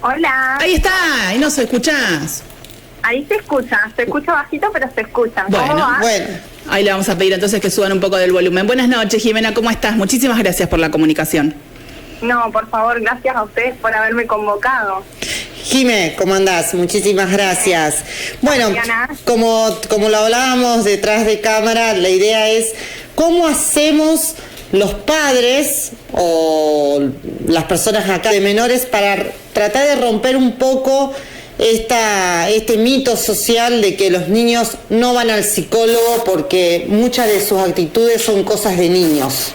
Hola. Ahí está, ahí nos escuchás. Ahí se escucha bajito, pero se escuchan. Bueno, ahí le vamos a pedir entonces que suban un poco del volumen. Buenas noches, Jimena, ¿cómo estás? Muchísimas gracias por la comunicación. No, por favor, gracias a ustedes por haberme convocado. Jimé, ¿cómo andás? Muchísimas gracias. Bueno, como lo hablábamos detrás de cámara, la idea es cómo hacemos los padres o las personas acá de menores para tratar de romper un poco este mito social de que los niños no van al psicólogo porque muchas de sus actitudes son cosas de niños.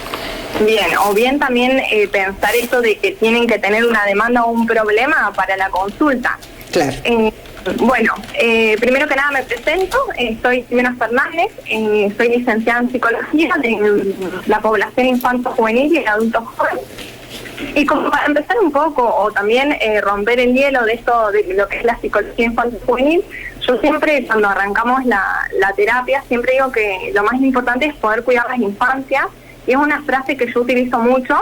Bien, o bien también pensar esto de que tienen que tener una demanda o un problema para la consulta. Claro. Primero que nada me presento, soy Jimena Fernández, soy licenciada en Psicología de la población infanto-juvenil y adultos jóvenes. Y como para empezar un poco, o también romper el hielo de esto, de lo que es la psicología infantil-juvenil, yo siempre, cuando arrancamos la terapia, siempre digo que lo más importante es poder cuidar las infancias, y es una frase que yo utilizo mucho,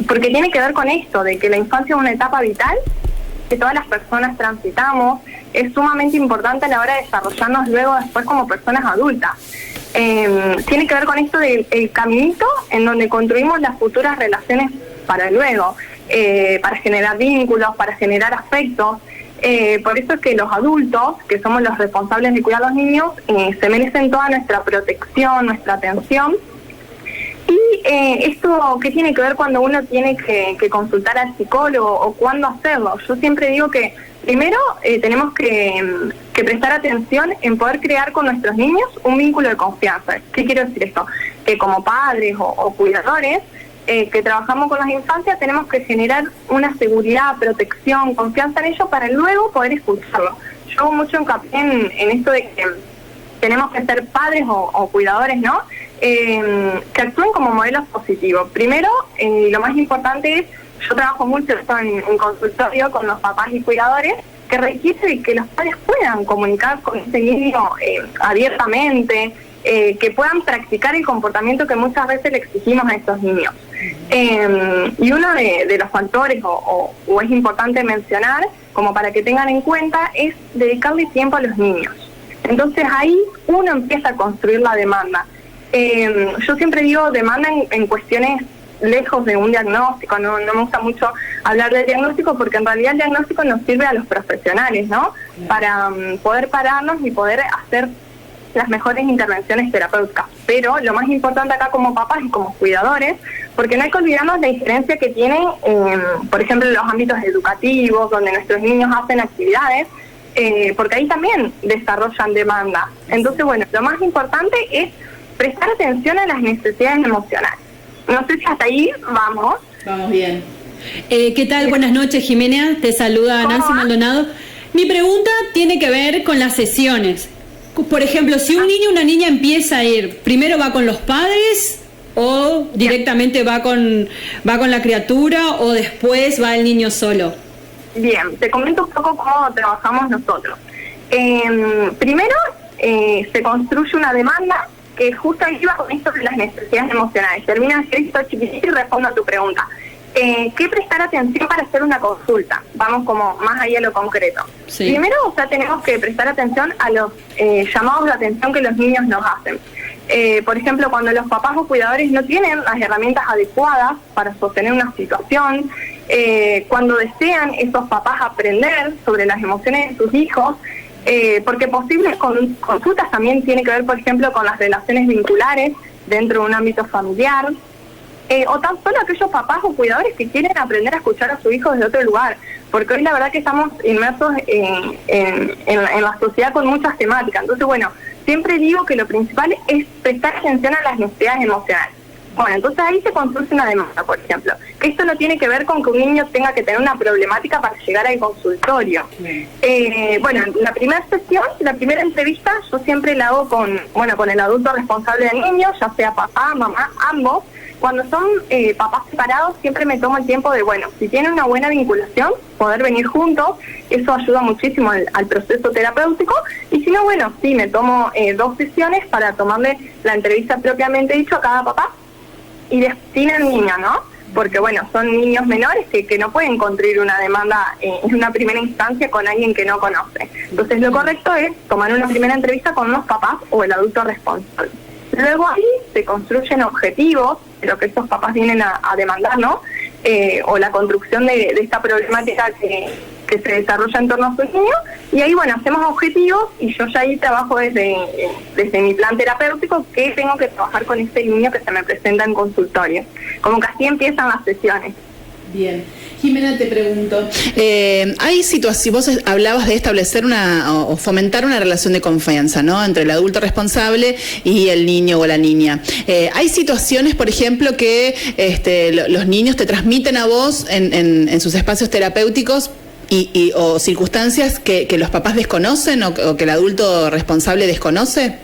porque tiene que ver con esto, de que la infancia es una etapa vital, que todas las personas transitamos, es sumamente importante a la hora de desarrollarnos luego después como personas adultas. Tiene que ver con esto del caminito en donde construimos las futuras relaciones para luego, para generar vínculos, para generar afectos. Por eso es que los adultos, que somos los responsables de cuidar a los niños, se merecen toda nuestra protección, nuestra atención. Y esto, ¿qué tiene que ver cuando uno tiene que consultar al psicólogo o cuándo hacerlo? Yo siempre digo que primero tenemos que prestar atención en poder crear con nuestros niños un vínculo de confianza. ¿Qué quiero decir esto? Que como padres o cuidadores que trabajamos con las infancias tenemos que generar una seguridad, protección, confianza en ellos para luego poder escucharlo. Yo hago mucho hincapié en esto de que tenemos que ser padres o cuidadores, ¿no? Que actúen como modelos positivos. Primero, lo más importante es, yo trabajo mucho esto en consultorio con los papás y cuidadores, que requiere que los padres puedan comunicar con ese niño abiertamente, que puedan practicar el comportamiento que muchas veces le exigimos a estos niños. Y uno de los factores, o es importante mencionar, como para que tengan en cuenta, es dedicarle tiempo a los niños. Entonces ahí uno empieza a construir la demanda. Yo siempre digo demanda en cuestiones lejos de un diagnóstico, no me gusta mucho hablar del diagnóstico porque en realidad el diagnóstico nos sirve a los profesionales, ¿no? Para poder pararnos y poder hacer las mejores intervenciones terapéuticas. Pero lo más importante acá como papás y como cuidadores, porque no hay que olvidarnos la diferencia que tienen, por ejemplo, en los ámbitos educativos, donde nuestros niños hacen actividades, porque ahí también desarrollan demanda. Entonces, bueno, lo más importante es prestar atención a las necesidades emocionales. No sé si hasta ahí vamos. Vamos bien. ¿Qué tal? Buenas noches, Jimena. Te saluda Nancy Maldonado. Mi pregunta tiene que ver con las sesiones. Por ejemplo, si un niño o una niña empieza a ir, ¿primero va con los padres o directamente va con la criatura o después va el niño solo? Bien, te comento un poco cómo trabajamos nosotros. Primero, se construye una demanda que justo ahí va con esto de las necesidades emocionales. Termina esto chiquitito y respondo a tu pregunta. ¿Qué prestar atención para hacer una consulta? Vamos como más ahí a lo concreto. Sí. Primero, tenemos que prestar atención a los llamados de atención que los niños nos hacen. Por ejemplo, cuando los papás o cuidadores no tienen las herramientas adecuadas para sostener una situación, cuando desean esos papás aprender sobre las emociones de sus hijos, porque posibles consultas también tiene que ver, por ejemplo, con las relaciones vinculares dentro de un ámbito familiar, o tan solo aquellos papás o cuidadores que quieren aprender a escuchar a su hijo desde otro lugar, porque hoy la verdad que estamos inmersos en la sociedad con muchas temáticas. Entonces, bueno, siempre digo que lo principal es prestar atención a las necesidades emocionales. Bueno, entonces ahí se construye una demanda, por ejemplo. Que esto no tiene que ver con que un niño tenga que tener una problemática para llegar al consultorio. Bueno, la primera sesión, la primera entrevista, yo siempre la hago con el adulto responsable del niño, ya sea papá, mamá, ambos. Cuando son papás separados, siempre me tomo el tiempo de, si tienen una buena vinculación, poder venir juntos, eso ayuda muchísimo al proceso terapéutico, y si no, sí, me tomo 2 sesiones para tomarle la entrevista propiamente dicho a cada papá, y destina al niño, ¿no? porque bueno, son niños menores que no pueden construir una demanda en una primera instancia con alguien que no conoce. Entonces lo correcto es tomar una primera entrevista con los papás o el adulto responsable. Luego ahí se construyen objetivos de lo que estos papás vienen a demandar, ¿no? O la construcción de esta problemática que se desarrolla en torno a su niño, y ahí bueno, hacemos objetivos y yo ya ahí trabajo desde mi plan terapéutico que tengo que trabajar con este niño que se me presenta en consultorio. Como que así empiezan las sesiones. Bien. Jimena, te pregunto, hay situaciones, vos hablabas de establecer o fomentar una relación de confianza, ¿no?, entre el adulto responsable y el niño o la niña. Hay situaciones, por ejemplo, que los niños te transmiten a vos en sus espacios terapéuticos o circunstancias que los papás desconocen o que el adulto responsable desconoce.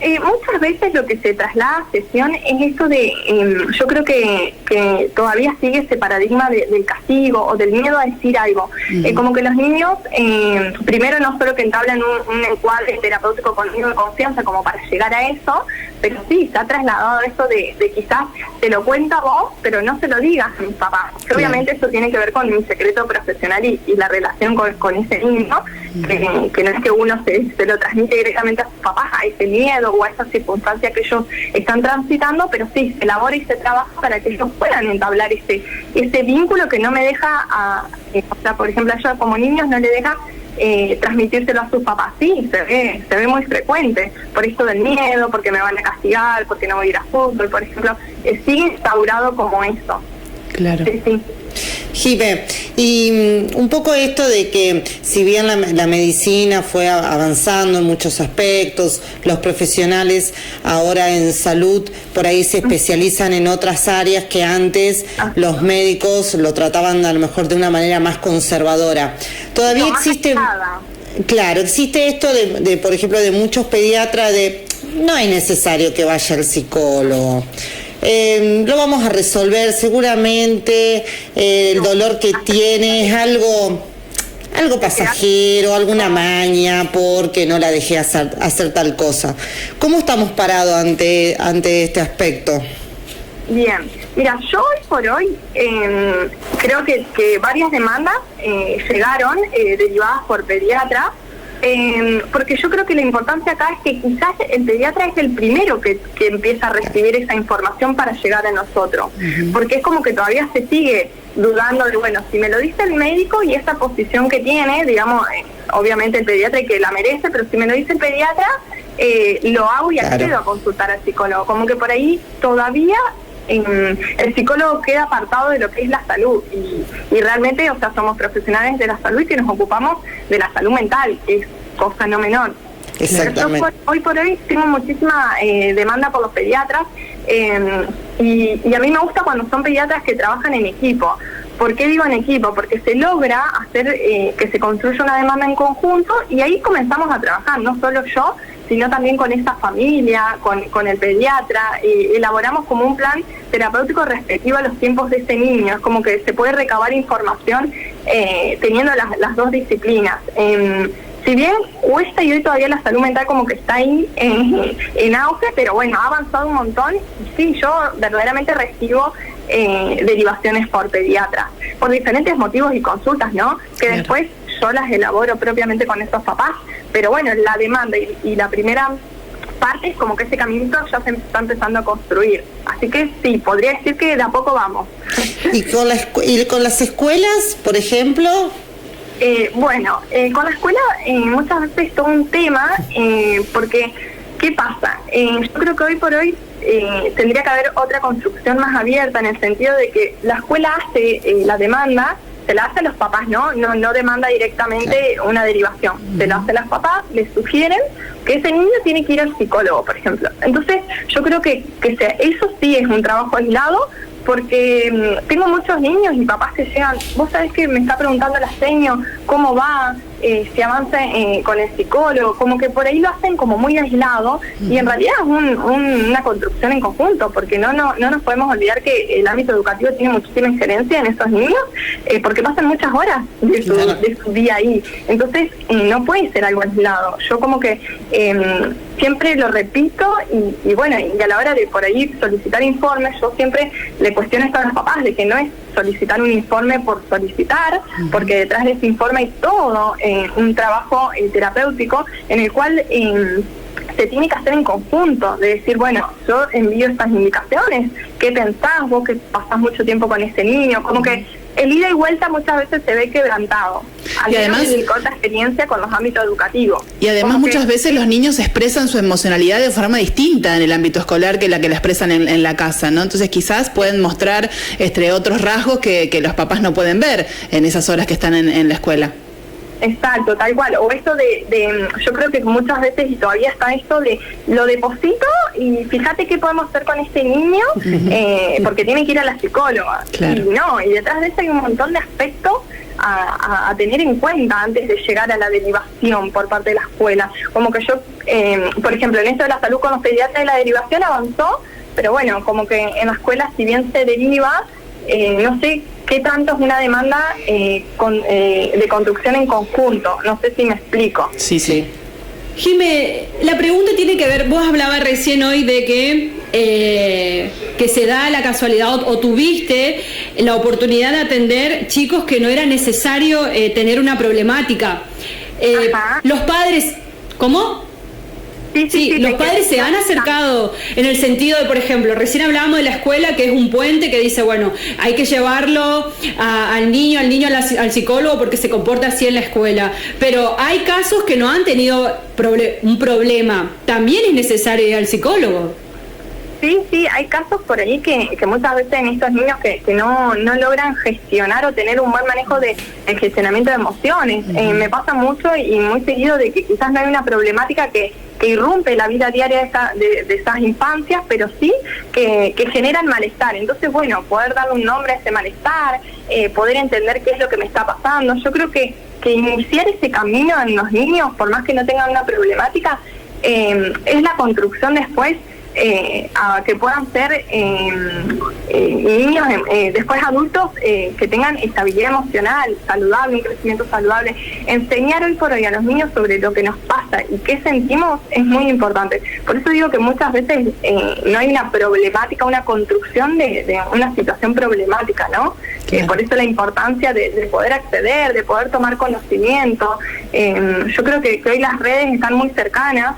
Muchas veces lo que se traslada a sesión es esto de, yo creo que todavía sigue ese paradigma del castigo o del miedo a decir algo. Como que los niños, primero no solo que entablan un encuadre terapéutico conmigo de confianza como para llegar a eso, pero sí, se ha trasladado eso de quizás te lo cuenta vos, pero no se lo digas a mis papás. Que obviamente eso tiene que ver con mi secreto profesional y la relación con ese niño, que no es que uno se lo transmite directamente a sus papás, a ese miedo o a esa circunstancia que ellos están transitando, pero sí, se elabora y se trabaja para que ellos puedan entablar ese vínculo que no me deja, o sea, por ejemplo, yo como niños no le deja transmitírselo a sus papás. Sí, se ve muy frecuente, por esto del miedo, porque me van a castigar, porque no voy a ir a fútbol, por ejemplo, sigue instaurado como eso. Claro. Sí. Jime, y un poco esto de que si bien la medicina fue avanzando en muchos aspectos, los profesionales ahora en salud por ahí se especializan en otras áreas que antes los médicos lo trataban a lo mejor de una manera más conservadora. Todavía existe, claro, existe esto de por ejemplo, de muchos pediatras no es necesario que vaya al psicólogo. Lo vamos a resolver seguramente, el dolor que tiene es algo pasajero, alguna maña porque no la dejé hacer tal cosa. ¿Cómo estamos parados ante este aspecto? Bien, mira, yo hoy por hoy creo que varias demandas llegaron derivadas por pediatras, porque yo creo que la importancia acá es que quizás el pediatra es el primero que empieza a recibir esa información para llegar a nosotros, porque es como que todavía se sigue dudando de, bueno, si me lo dice el médico y esa posición que tiene, digamos, obviamente el pediatra y que la merece, pero si me lo dice el pediatra, lo hago y accedo a consultar al psicólogo, como que por ahí todavía el psicólogo queda apartado de lo que es la salud y realmente, o sea, somos profesionales de la salud y que nos ocupamos de la salud mental, que es cosa no menor. Exactamente. Hoy por hoy tengo muchísima demanda por los pediatras y a mí me gusta cuando son pediatras que trabajan en equipo. ¿Por qué digo en equipo? Porque se logra hacer que se construya una demanda en conjunto y ahí comenzamos a trabajar, no solo yo, sino también con esta familia, con el pediatra, y elaboramos como un plan terapéutico respectivo a los tiempos de ese niño. Es como que se puede recabar información teniendo las dos disciplinas. Si bien cuesta y hoy todavía la salud mental como que está ahí en auge, pero bueno, ha avanzado un montón. Sí, yo verdaderamente recibo derivaciones por pediatra, por diferentes motivos y consultas, ¿no? Que claro, después yo las elaboro propiamente con esos papás, pero bueno, la demanda y la primera parte es como que ese caminito ya se está empezando a construir. Así que sí, podría decir que de a poco vamos. ¿Y con las escuelas, por ejemplo? Bueno, con la escuela muchas veces es todo un tema, porque ¿qué pasa? Yo creo que hoy por hoy tendría que haber otra construcción más abierta, en el sentido de que la escuela hace la demanda, se la hace a los papás, ¿no? No demanda directamente una derivación, se lo hace a los papás, les sugieren que ese niño tiene que ir al psicólogo, por ejemplo. Entonces yo creo que eso sí es un trabajo aislado, porque tengo muchos niños y papás que llegan, vos sabés que me está preguntando la seño cómo va, se avance con el psicólogo, como que por ahí lo hacen como muy aislado, y en realidad es una construcción en conjunto, porque no nos podemos olvidar que el ámbito educativo tiene muchísima injerencia en esos niños, porque pasan muchas horas de su día ahí. Entonces no puede ser algo aislado. Yo como que siempre lo repito, y bueno, y a la hora de por ahí solicitar informes, yo siempre le cuestiono esto a los papás, de que no es solicitar un informe por solicitar, porque detrás de ese informe hay todo un trabajo terapéutico en el cual se tiene que hacer en conjunto, de decir, bueno, yo envío estas indicaciones, ¿qué pensás vos que pasás mucho tiempo con ese niño? Como que el ida y vuelta muchas veces se ve quebrantado, y además mi corta experiencia con los ámbitos educativos. Y además muchas veces los niños expresan su emocionalidad de forma distinta en el ámbito escolar que la expresan en la casa, ¿no? Entonces quizás pueden mostrar otros rasgos que los papás no pueden ver en esas horas que están en la escuela. Exacto, tal cual. O esto yo creo que muchas veces, y todavía está esto de lo deposito y fíjate qué podemos hacer con este niño, porque tiene que ir a la psicóloga. Claro. Y detrás de eso hay un montón de aspectos a tener en cuenta antes de llegar a la derivación por parte de la escuela. Como que yo, por ejemplo, en esto de la salud con los pediatras, la derivación avanzó, pero bueno, como que en la escuela, si bien se deriva, no sé qué tanto es una demanda de construcción en conjunto. No sé si me explico. Sí, sí. Jimé, la pregunta tiene que ver, vos hablabas recién hoy de que se da la casualidad o tuviste la oportunidad de atender chicos que no era necesario tener una problemática. Los padres, ¿cómo? Sí, los padres se han acercado en el sentido de, por ejemplo, recién hablábamos de la escuela, que es un puente que dice, bueno, hay que llevarlo al niño al psicólogo porque se comporta así en la escuela, pero hay casos que no han tenido un problema, también es necesario ir al psicólogo. Sí, hay casos por ahí que muchas veces en estos niños que no logran gestionar o tener un buen manejo del gestionamiento de emociones. Me pasa mucho y muy seguido de que quizás no hay una problemática que irrumpe la vida diaria de esas infancias, pero sí que generan malestar. Entonces, bueno, poder darle un nombre a ese malestar, poder entender qué es lo que me está pasando. Yo creo que iniciar ese camino en los niños, por más que no tengan una problemática, es la construcción después a que puedan ser niños, después adultos que tengan estabilidad emocional saludable, un crecimiento saludable. Enseñar hoy por hoy a los niños sobre lo que nos pasa y qué sentimos es muy importante. Por eso digo que muchas veces no hay una problemática, una construcción de una situación problemática, ¿no? Claro. Por eso la importancia de poder acceder, de poder tomar conocimiento. Yo creo que hoy las redes están muy cercanas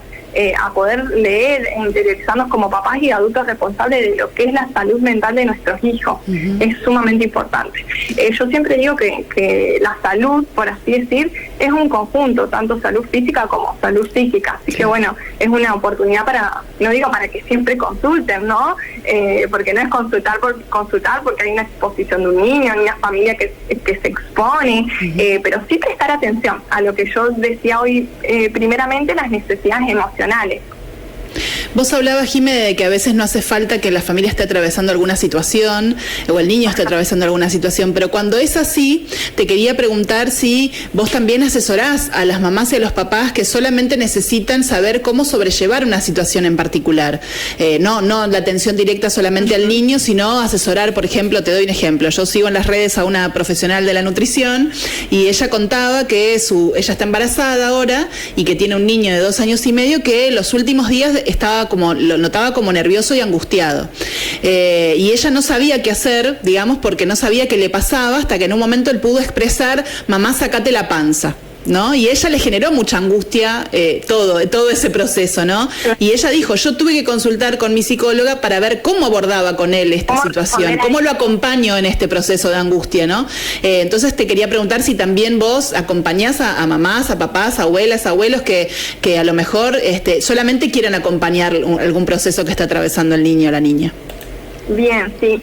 a poder leer e interiorizarnos como papás y adultos responsables de lo que es la salud mental de nuestros hijos. Es sumamente importante. Yo siempre digo que la salud, por así decir, es un conjunto, tanto salud física como salud psíquica. Así que bueno, es una oportunidad no digo para que siempre consulten, ¿no? Porque no es consultar por consultar, porque hay una exposición de un niño, hay una familia que se expone, pero sí prestar atención a lo que yo decía hoy, primeramente las necesidades emocionales. Vos hablabas, Jimé, de que a veces no hace falta que la familia esté atravesando alguna situación o el niño esté atravesando alguna situación, pero cuando es así, te quería preguntar si vos también asesorás a las mamás y a los papás que solamente necesitan saber cómo sobrellevar una situación en particular. No la atención directa solamente al niño, sino asesorar, por ejemplo, te doy un ejemplo. Yo sigo en las redes a una profesional de la nutrición y ella contaba que ella está embarazada ahora y que tiene un niño de 2 años y medio que los últimos días lo notaba como nervioso y angustiado. Y ella no sabía qué hacer, digamos, porque no sabía qué le pasaba, hasta que en un momento él pudo expresar: mamá, sacate la panza, ¿no? Y ella le generó mucha angustia todo ese proceso, ¿no? Y ella dijo: yo tuve que consultar con mi psicóloga para ver cómo abordaba con él esta situación, cómo lo acompaño en este proceso de angustia, ¿no? Entonces te quería preguntar si también vos acompañás a mamás, a papás, a abuelas, abuelos que a lo mejor solamente quieran acompañar algún proceso que está atravesando el niño o la niña. Bien, sí.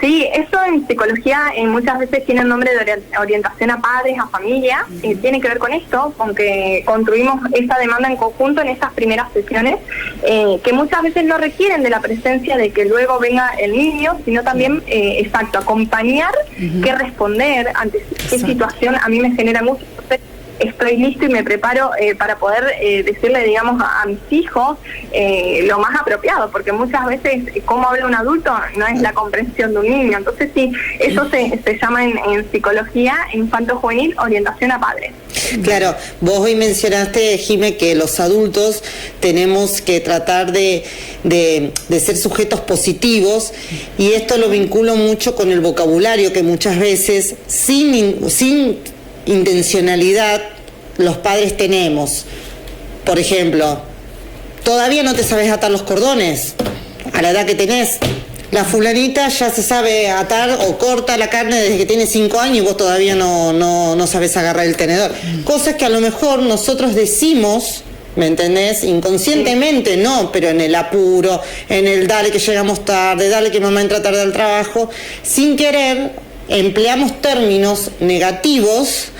Sí, eso en psicología muchas veces tiene el nombre de orientación a padres, a familia. Tiene que ver con esto, con que construimos esa demanda en conjunto en esas primeras sesiones, que muchas veces no requieren de la presencia de que luego venga el niño, sino también, acompañar, qué responder ante qué situación a mí me genera mucho. estoy listo y me preparo para poder decirle, digamos, a mis hijos lo más apropiado, porque muchas veces cómo habla un adulto no es la comprensión de un niño. Entonces sí, eso se llama en psicología infanto-juvenil orientación a padres. Claro, vos hoy mencionaste, Jime, que los adultos tenemos que tratar de ser sujetos positivos, y esto lo vinculo mucho con el vocabulario que muchas veces sin intencionalidad los padres tenemos. Por ejemplo, todavía no te sabes atar los cordones a la edad que tenés. La fulanita ya se sabe atar o corta la carne desde que tiene 5 años y vos todavía no sabes agarrar el tenedor. Cosas que a lo mejor nosotros decimos, ¿me entendés? Inconscientemente no, pero en el apuro, en el dale que llegamos tarde, dale que mamá entra tarde al trabajo, sin querer empleamos términos negativos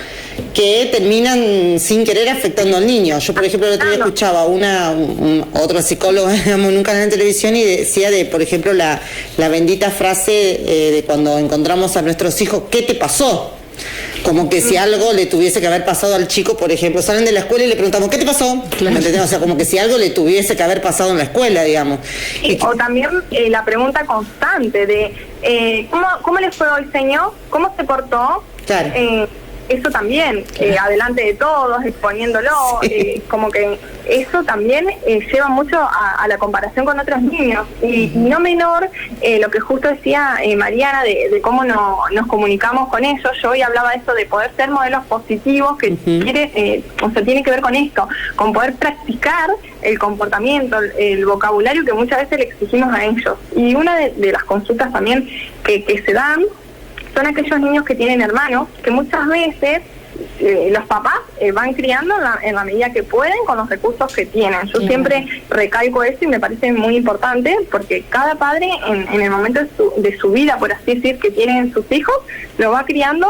que terminan sin querer afectando al niño. Yo, por ejemplo, el otro día escuchaba otro psicólogo en un canal de televisión y decía por ejemplo, la bendita frase de cuando encontramos a nuestros hijos, ¿qué te pasó? Como que si algo le tuviese que haber pasado al chico, por ejemplo, salen de la escuela y le preguntamos, ¿qué te pasó? Claro. O sea, como que si algo le tuviese que haber pasado en la escuela, digamos. O también la pregunta constante de, ¿cómo le fue hoy, señor? ¿Cómo se portó? Claro. Eso también, adelante de todos, exponiéndolo, como que eso también lleva mucho a la comparación con otros niños. Y no menor lo que justo decía Mariana de cómo nos comunicamos con ellos. Yo hoy hablaba de esto de poder ser modelos positivos, que tiene que ver con esto, con poder practicar el comportamiento, el vocabulario que muchas veces le exigimos a ellos. Y una de las consultas también que se dan son aquellos niños que tienen hermanos, que muchas veces los papás van criando en la medida que pueden con los recursos que tienen. Yo siempre recalco eso y me parece muy importante, porque cada padre en el momento de su vida, por así decir, que tienen sus hijos, lo va criando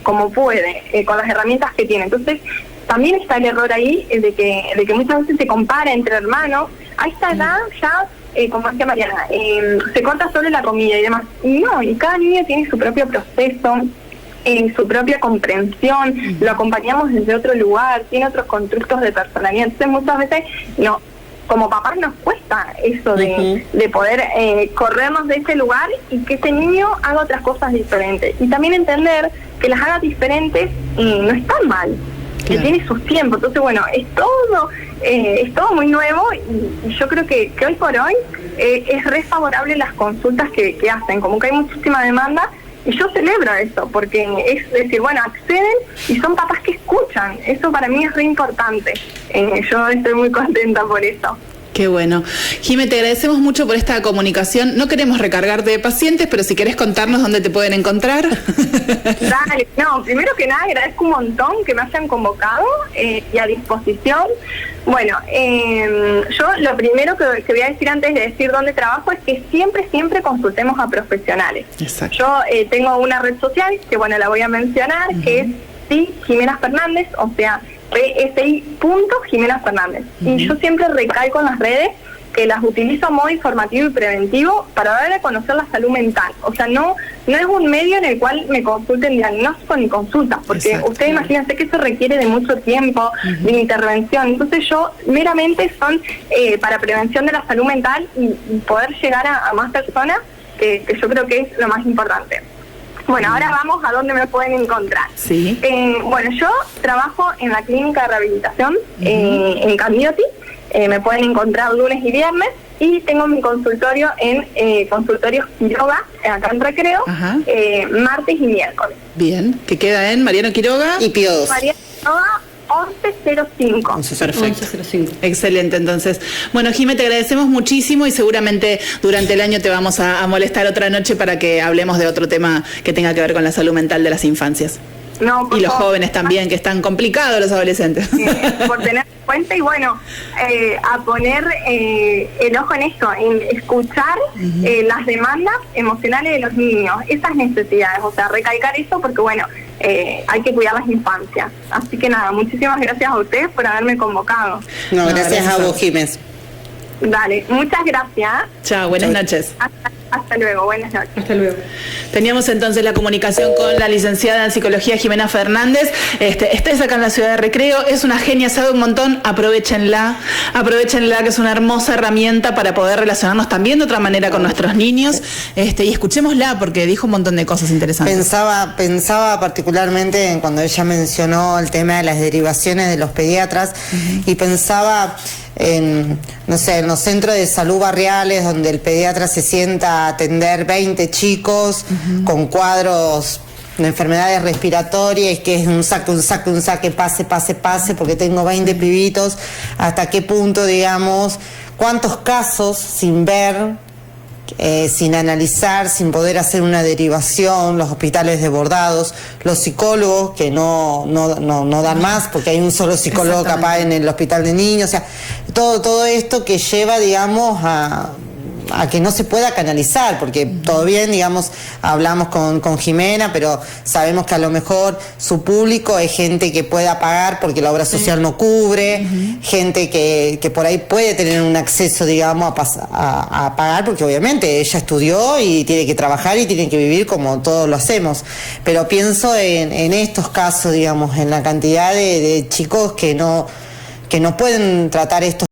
como puede, con las herramientas que tiene. Entonces también está el error ahí de que muchas veces se compara entre hermanos. A esta edad ya, como decía Mariana, se corta solo la comida y demás. Y no, y cada niño tiene su propio proceso, su propia comprensión, lo acompañamos desde otro lugar, tiene otros constructos de personalidad. Entonces muchas veces como papás nos cuesta eso de poder corrernos de ese lugar y que ese niño haga otras cosas diferentes. Y también entender que las haga diferentes no está mal, que tiene sus tiempos. Entonces, bueno, es todo muy nuevo, y yo creo que hoy por hoy es re favorable las consultas que hacen, como que hay muchísima demanda, y yo celebro eso, porque es decir, bueno, acceden y son papás que escuchan. Eso para mí es re importante. Yo estoy muy contenta por eso. Qué bueno. Jime, te agradecemos mucho por esta comunicación. No queremos recargarte de pacientes, pero si querés contarnos dónde te pueden encontrar. Dale, primero que nada agradezco un montón que me hayan convocado y a disposición. Bueno, yo lo primero que voy a decir antes de decir dónde trabajo es que siempre consultemos a profesionales. Exacto. Yo tengo una red social que, bueno, la voy a mencionar, que es Jimena Fernández, o sea, PSI.Jimena Fernández. Y yo siempre recalco en las redes que las utilizo a modo informativo y preventivo para dar a conocer la salud mental. O sea, no es un medio en el cual me consulten diagnóstico ni consultas, porque ustedes imagínense que eso requiere de mucho tiempo, de intervención. Entonces yo meramente son para prevención de la salud mental y poder llegar a más personas, que yo creo que es lo más importante. Bueno, ahora vamos a dónde me pueden encontrar. Sí. Bueno, yo trabajo en la clínica de rehabilitación en Candioti. Me pueden encontrar lunes y viernes, y tengo mi consultorio en Consultorios Quiroga, acá en Recreo, martes y miércoles. Bien, que queda en Mariano Quiroga y Pío 2. Mariano Quiroga 1105. Perfecto. 1105. Excelente, entonces. Bueno, Jime, te agradecemos muchísimo, y seguramente durante el año te vamos a molestar otra noche para que hablemos de otro tema que tenga que ver con la salud mental de las infancias. Y los jóvenes también, que están complicados los adolescentes. Por tener en cuenta, y bueno, a poner el ojo en esto, en escuchar las demandas emocionales de los niños, esas necesidades, o sea, recalcar eso, porque bueno, hay que cuidar las infancias. Así que nada, muchísimas gracias a ustedes por haberme convocado. Gracias a vos, Jiménez. Dale, muchas gracias. Chao, buenas noches. Hasta Hasta luego, buenas noches. Hasta luego. Teníamos entonces la comunicación con la licenciada en psicología Jimena Fernández. Estáis acá en la ciudad de Recreo, es una genia, sabe un montón, aprovechenla, que es una hermosa herramienta para poder relacionarnos también de otra manera con nuestros niños, y escuchémosla porque dijo un montón de cosas interesantes. Pensaba particularmente en cuando ella mencionó el tema de las derivaciones de los pediatras, y pensaba en, no sé, en los centros de salud barriales donde el pediatra se sienta a atender 20 chicos con cuadros de enfermedades respiratorias, que es un saque, pase, porque tengo 20 pibitos. Hasta qué punto, digamos, cuántos casos sin ver, sin analizar, sin poder hacer una derivación, los hospitales desbordados, los psicólogos que no dan más porque hay un solo psicólogo capaz en el hospital de niños, o sea, todo esto que lleva, digamos, a que no se pueda canalizar, porque todo bien, digamos, hablamos con Jimena, pero sabemos que a lo mejor su público es gente que pueda pagar porque la obra social no cubre, gente que por ahí puede tener un acceso, digamos, a pagar, porque obviamente ella estudió y tiene que trabajar y tiene que vivir como todos lo hacemos, pero pienso en estos casos, digamos, en la cantidad de chicos que no pueden tratar estos